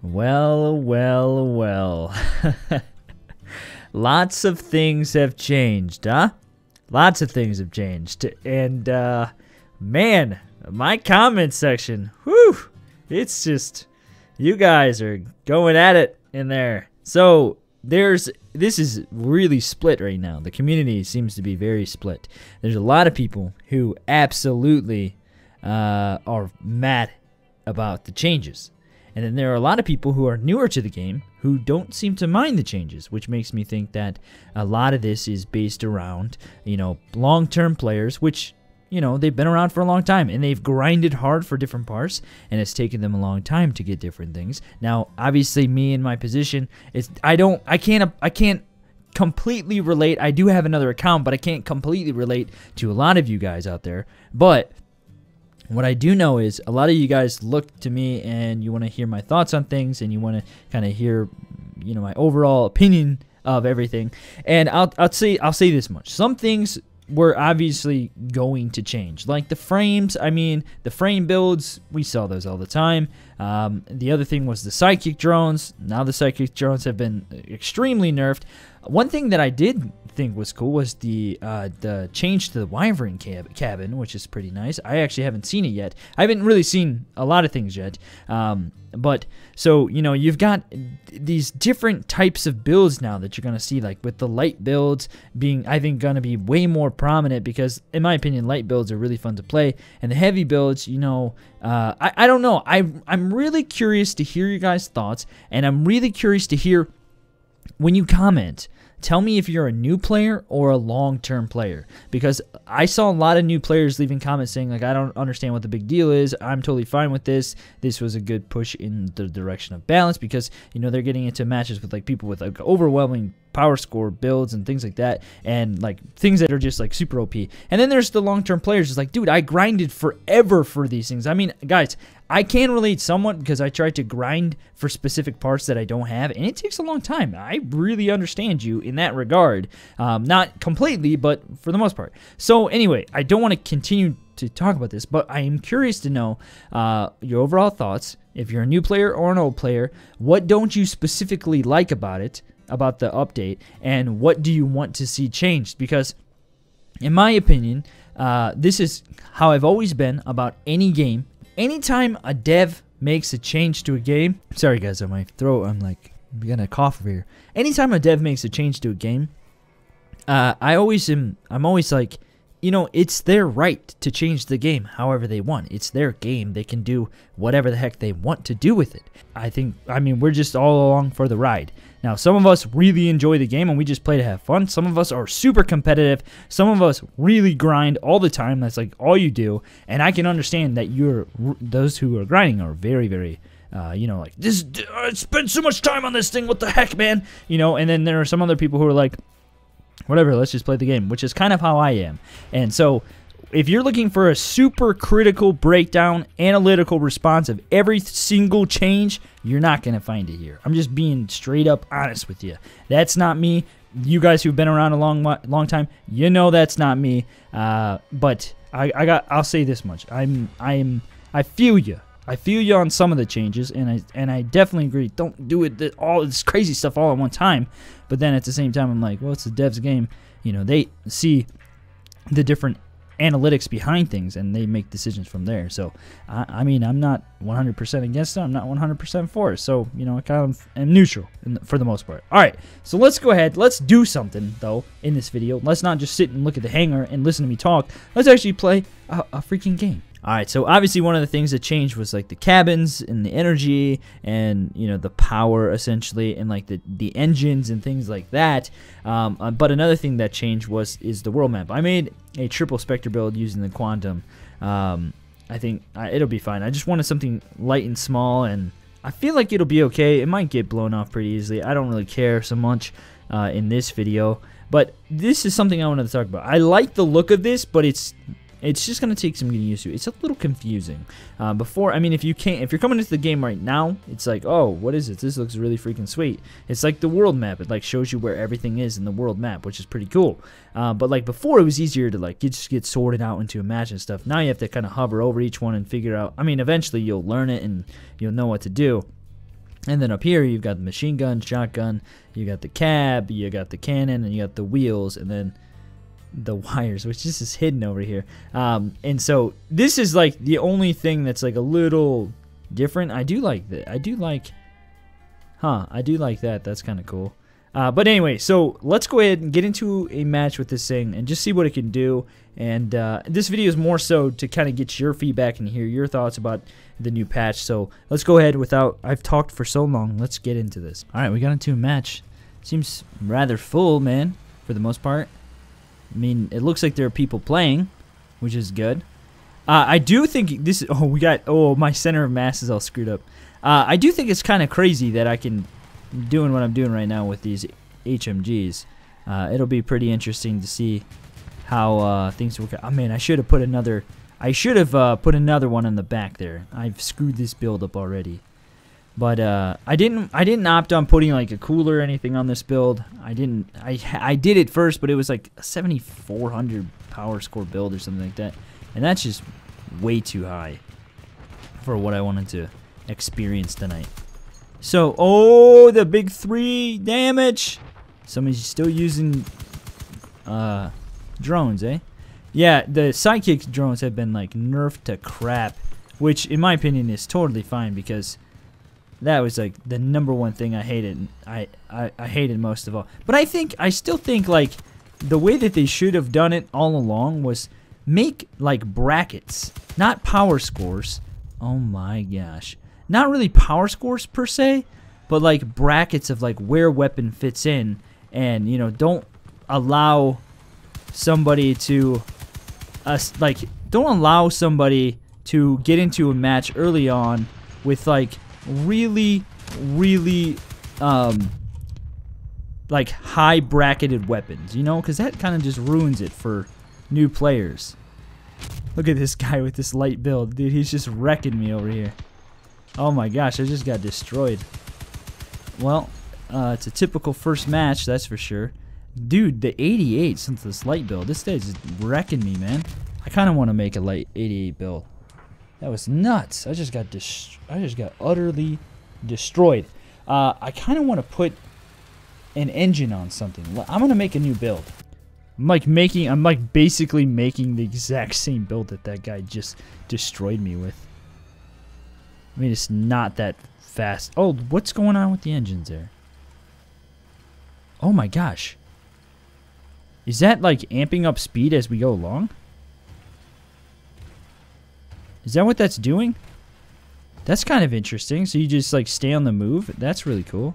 Well, well, well. Lots of things have changed, huh? Lots of things have changed. And, man, my comment section, whew, it's just, you guys are going at it in there. So, this is really split right now. The community seems to be very split. There's a lot of people who absolutely are mad about the changes. And then there are a lot of people who are newer to the game who don't seem to mind the changes, which makes me think that a lot of this is based around, long-term players, which, they've been around for a long time and they've grinded hard for different parts, and it's taken them a long time to get different things. Now, obviously, me in my position, I can't completely relate. I do have another account, but I can't completely relate to a lot of you guys out there. But what I do know is a lot of you guys look to me and you want to hear my thoughts on things, and you want to kind of hear, my overall opinion of everything. And I'll say this much: some things were obviously going to change, like the frames. I mean, the frame builds, we saw those all the time. The other thing was the psychic drones. Now the psychic drones have been extremely nerfed. One thing that I did think was cool was the change to the wyvern cabin, which is pretty nice. I actually haven't seen it yet. I haven't really seen a lot of things yet. But so, you've got these different types of builds now that you're going to see, like with the light builds being, I think, going to be way more prominent because, in my opinion, light builds are really fun to play. And the heavy builds, I don't know. I'm really curious to hear your guys' thoughts, and I'm really curious to hear when you comment. Tell me if you're a new player or a long-term player, because I saw a lot of new players leaving comments saying, like, I don't understand what the big deal is. I'm totally fine with this. This was a good push in the direction of balance because, they're getting into matches with, like, people with, like, overwhelming power score builds and things like that, and, like, things that are just, like, super OP. And then there's the long-term players. It's like, dude, I grinded forever for these things. I mean, guys, I can relate somewhat because I tried to grind for specific parts that I don't have, and it takes a long time. I really understand you in that regard. Not completely, but for the most part. So anyway, I don't want to continue to talk about this, but I am curious to know your overall thoughts. If you're a new player or an old player, what don't you specifically like about it, about the update, and what do you want to see changed? Because in my opinion, this is how I've always been about any game. Anytime a dev makes a change to a game, sorry guys, on my throat, I'm like gonna cough over here. Anytime a dev makes a change to a game, I'm always like, it's their right to change the game however they want. It's their game. They can do whatever the heck they want to do with it. I mean, we're just all along for the ride. Now, some of us really enjoy the game and we just play to have fun. Some of us are super competitive. Some of us really grind all the time. That's like all you do. And I can understand that those who are grinding are very, very, like, this. I spent so much time on this thing. What the heck, man? And then there are some other people who are like, whatever, let's just play the game, which is kind of how I am. And so if you're looking for a super critical breakdown, analytical response of every single change, you're not going to find it here. I'm just being straight up honest with you. That's not me. You guys who've been around a long time, that's not me. But I'll say this much. I feel you. I feel you on some of the changes, and I definitely agree. Don't do all this crazy stuff all at one time. But then at the same time, I'm like, well, it's the devs' game. They see the different analytics behind things, and they make decisions from there. So, I mean, I'm not 100% against it. I'm not 100% for it. So, I kind of am neutral for the most part. All right, so let's go ahead. Let's do something, though, in this video. Let's not just sit and look at the hangar and listen to me talk. Let's actually play a freaking game. Alright, so obviously one of the things that changed was like the cabins and the energy and, the power essentially, and like the engines and things like that. But another thing that changed is the world map. I made a triple Spectre build using the Quantum. I think it'll be fine. I just wanted something light and small, and I feel like it'll be okay. It might get blown off pretty easily. I don't really care so much in this video. But this is something I wanted to talk about. I like the look of this, but it's just going to take some getting used to. It's a little confusing. If you're coming into the game right now, it's like, oh, what is it? This looks really freaking sweet. It's like the world map. It like shows you where everything is in the world map, which is pretty cool. But like before, it was easier to like just get sorted out into a match and stuff. Now you have to kind of hover over each one and figure out. I mean, eventually you'll learn it and you'll know what to do. And then up here, you've got the machine gun, shotgun, you got the cab, you got the cannon, and you got the wheels, and then the wires, which this is hidden over here. And so this is like the only thing that's like a little different. I do like that. I do like that. That's kind of cool. But anyway, so let's go ahead and get into a match with this thing and just see what it can do. And this video is more so to kind of get your feedback and hear your thoughts about the new patch. So let's go ahead I've talked for so long. Let's get into this. All right, we got into a match. Seems rather full, man, for the most part. I mean, it looks like there are people playing, which is good. I do think this. Oh, my center of mass is all screwed up. I do think it's kind of crazy that I can doing what I'm doing right now with these HMGs. It'll be pretty interesting to see how things work out. Oh man, I should have put another. I should have put another one in the back there. I've screwed this build up already. But I didn't opt on putting like a cooler or anything on this build. I did it first, but it was like a 7,400 power score build or something like that, and that's just way too high for what I wanted to experience tonight. So, oh, the big 3 damage. Somebody's still using drones, eh? Yeah, the sidekick drones have been like nerfed to crap, which in my opinion is totally fine because that was like the #1 thing I hated. I hated most of all. But I still think like the way that they should have done it all along was make like brackets, not power scores. Oh my gosh. Not really power scores per se, but like brackets of like where weapon fits in, and you know, don't allow somebody to get into a match early on with like really like high bracketed weapons, you know, because that kind of just ruins it for new players. Look at this guy with this light build, dude. He's just wrecking me over here. Oh my gosh, I just got destroyed. Well, it's a typical first match, that's for sure. Dude, the 88 since this light build, this guy's just wrecking me, man. I kind of want to make a light 88 build. That was nuts. I just got utterly destroyed. I kind of want to put an engine on something. I'm gonna make a new build. I'm like basically making the exact same build that guy just destroyed me with. I mean, it's not that fast. Oh, what's going on with the engines there? Oh my gosh. Is that like amping up speed as we go along? Is that what that's doing? That's kind of interesting. So you just like stay on the move. That's really cool.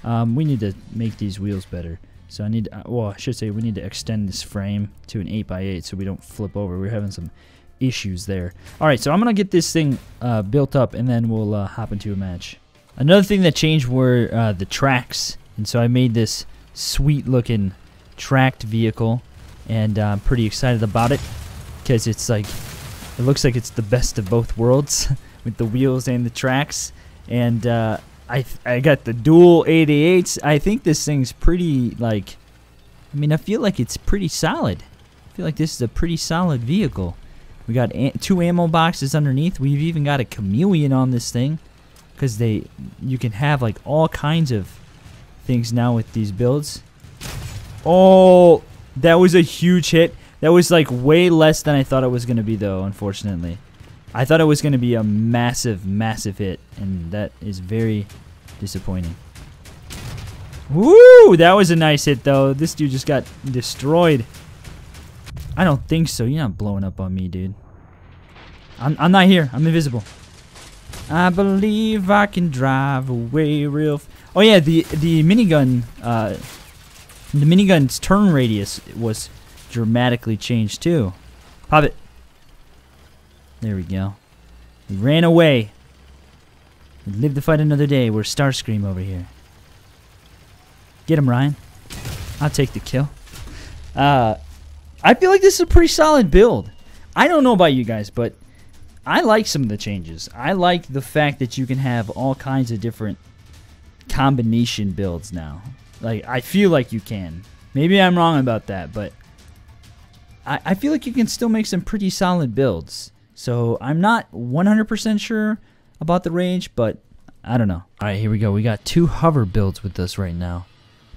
We need to make these wheels better. So I need, well, I should say we need to extend this frame to an 8x8 so we don't flip over. We're having some issues there. Alright, so I'm going to get this thing built up and then we'll hop into a match. Another thing that changed were the tracks. And so I made this sweet looking tracked vehicle, and I'm pretty excited about it because it's like, it looks like it's the best of both worlds with the wheels and the tracks. And I got the dual 88s. I think this thing's pretty, like, I mean, I feel like it's pretty solid. I feel like this is a pretty solid vehicle. We got 2 ammo boxes underneath. We've even got a chameleon on this thing because you can have like all kinds of things now with these builds. Oh, that was a huge hit. That was like way less than I thought it was going to be though, unfortunately. I thought it was going to be a massive, massive hit, and that is very disappointing. Woo! That was a nice hit though. This dude just got destroyed. I don't think so. You're not blowing up on me, dude. I'm not here. I'm invisible. I believe I can drive away real. Oh yeah, the minigun. The minigun's turn radius was dramatically changed too. Pop it. There we go. We ran away. We live to fight another day. We're Starscream over here. Get him, Ryan. I'll take the kill. I feel like this is a pretty solid build. I don't know about you guys, but I like some of the changes. I like the fact that you can have all kinds of different combination builds now. Like, I feel like you can. Maybe I'm wrong about that, but I feel like you can still make some pretty solid builds. So I'm not 100% sure about the range, but I don't know. All right, here we go. We got 2 hover builds with us right now.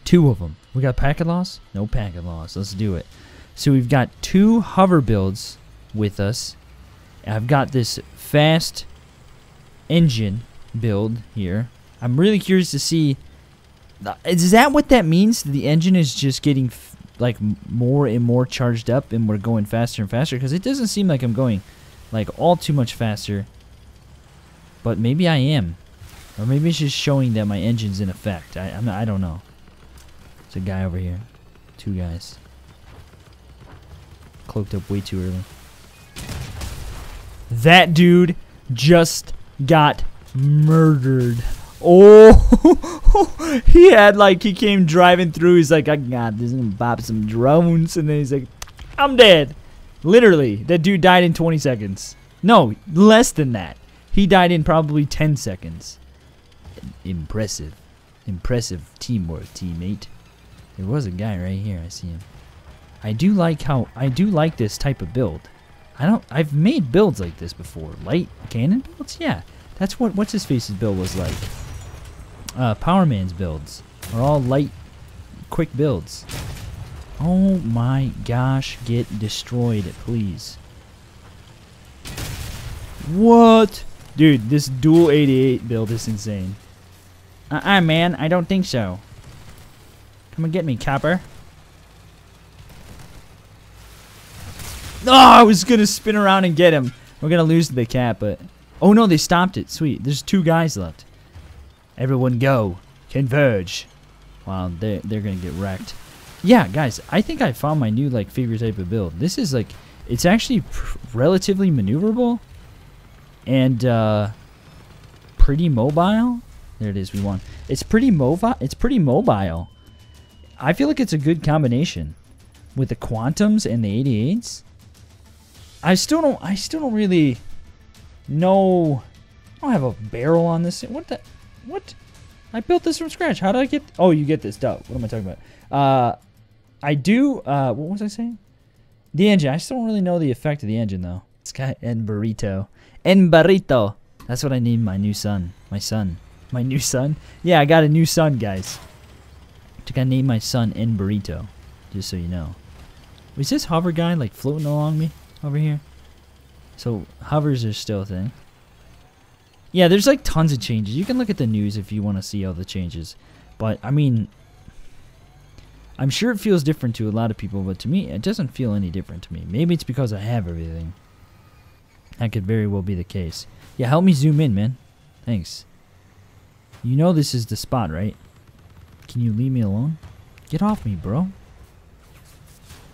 2 of them. We got packet loss? No packet loss. Let's do it. So we've got 2 hover builds with us. I've got this fast engine build here. I'm really curious to see. Is that what that means? The engine is just getting like more and more charged up, and we're going faster and faster? Because it doesn't seem like I'm going like all too much faster. But maybe I am. Or maybe it's just showing that my engine's in effect. I don't know. There's a guy over here. 2 guys. Cloaked up way too early. That dude just got murdered. Oh, he came driving through. He's like, I got this and bop some drones. And then he's like, I'm dead. Literally, that dude died in 20 seconds. No, less than that. He died in probably 10 seconds. Impressive. Impressive teamwork, teammate. There was a guy right here. I see him. I do like this type of build. I've made builds like this before. Light cannon builds? Yeah. That's what what's his face's build was like. Power Man's builds are all light, quick builds. Oh my gosh, get destroyed, please. What? Dude, this dual 88 build is insane. Man, I don't think so. Come and get me, copper. Oh, I was gonna spin around and get him. We're gonna lose the cat, but... Oh no, they stopped it. Sweet. There's 2 guys left. Everyone go. Converge. Wow, they're gonna get wrecked. Yeah, guys, I think I found my new, like, favorite type of build. This is, like... It's actually relatively maneuverable. And, pretty mobile. There it is, we won. It's pretty mobile. I feel like it's a good combination. With the Quantums and the 88s. I still don't really know. I don't have a barrel on this. What? I built this from scratch. How did I get? Oh, you get this. Duh. What am I talking about? I do. What was I saying? The engine. I still don't really know the effect of the engine though. This guy En Burrito. That's what I named my new son. My new son. Yeah, I got a new son, guys. I think I named my son En Burrito. Just so you know. Was this hover guy like floating along me over here? So hovers are still a thing. Yeah, there's like tons of changes. You can look at the news if you want to see all the changes. But I mean, I'm sure it feels different to a lot of people, but to me, it doesn't feel any different to me. Maybe it's because I have everything. That could very well be the case. Yeah, help me zoom in, man. Thanks. You know this is the spot, right? Can you leave me alone? Get off me, bro.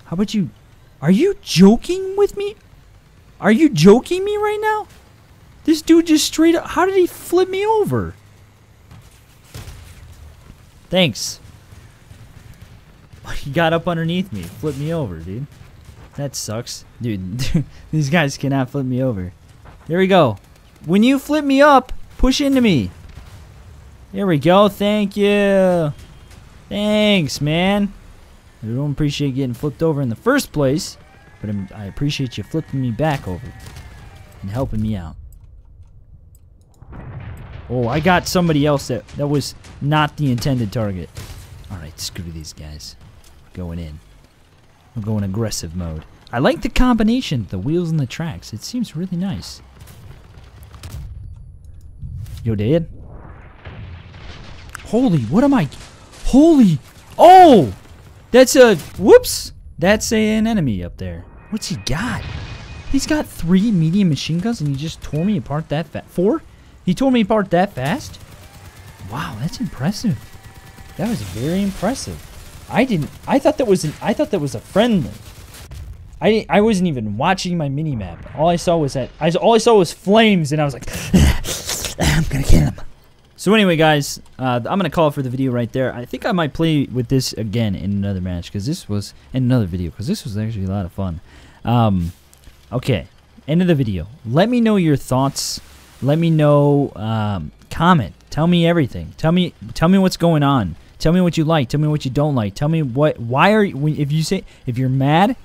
How about you? Are you joking with me? Are you joking me right now? This dude just straight up... How did he flip me over? Thanks. He got up underneath me. Flipped me over, dude. That sucks. Dude, these guys cannot flip me over. There we go. When you flip me up, push into me. There we go. Thank you. Thanks, man. I don't appreciate getting flipped over in the first place, but I appreciate you flipping me back over and helping me out. Oh, I got somebody else that was not the intended target. Alright, screw these guys. Going in. We're going aggressive mode. I like the combination, the wheels and the tracks. It seems really nice. Yo, dead? Holy, what am I... Holy... Oh! That's a... Whoops! That's an enemy up there. What's he got? He's got 3 medium machine guns and he just tore me apart that fast. 4? He tore me apart that fast? Wow, that's impressive. That was very impressive. I thought that was a friendly. I wasn't even watching my mini map. All I saw was flames and I was like I'm going to kill him. So anyway, guys, I'm going to call it for the video right there. I think I might play with this again in another match because this was in another video because this was actually a lot of fun. Okay, end of the video. Let me know your thoughts. Let me know, comment. Tell me everything. Tell me what's going on. Tell me what you like. Tell me what you don't like. Tell me why are you, if you're mad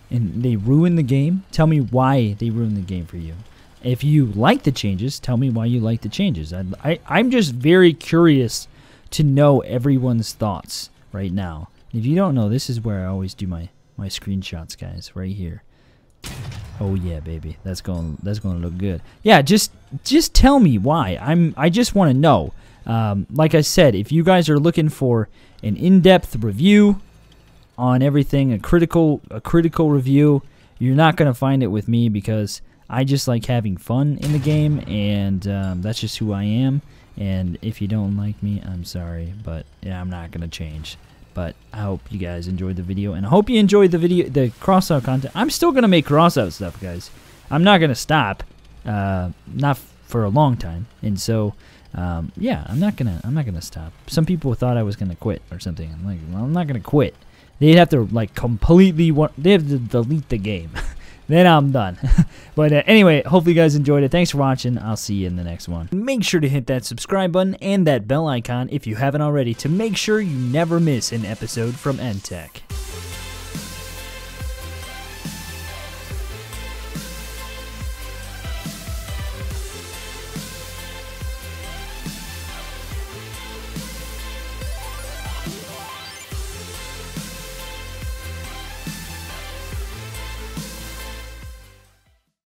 and they ruin the game, tell me why they ruined the game for you. If you like the changes, tell me why you like the changes. I'm just very curious to know everyone's thoughts right now. If you don't know, this is where I always do my screenshots, guys, right here. Oh yeah, baby, that's going to look good. Yeah, just tell me why. I just want to know. Like I said, if you guys are looking for an in-depth review on everything, a critical review, you're not going to find it with me, because I just like having fun in the game, and that's just who I am. And if you don't like me, I'm sorry, but yeah, I'm not going to change. But I hope you guys enjoyed the video, and I hope you enjoyed the Crossout content. I'm still going to make Crossout stuff, guys. I'm not going to stop, not for a long time. And so, yeah, I'm not gonna stop. Some people thought I was going to quit or something. I'm like, well, I'm not going to quit. They'd have to, like, they have to delete the game. Then I'm done. But anyway, hopefully you guys enjoyed it. Thanks for watching. I'll see you in the next one. Make sure to hit that subscribe button and that bell icon if you haven't already, to make sure you never miss an episode from eNtaK.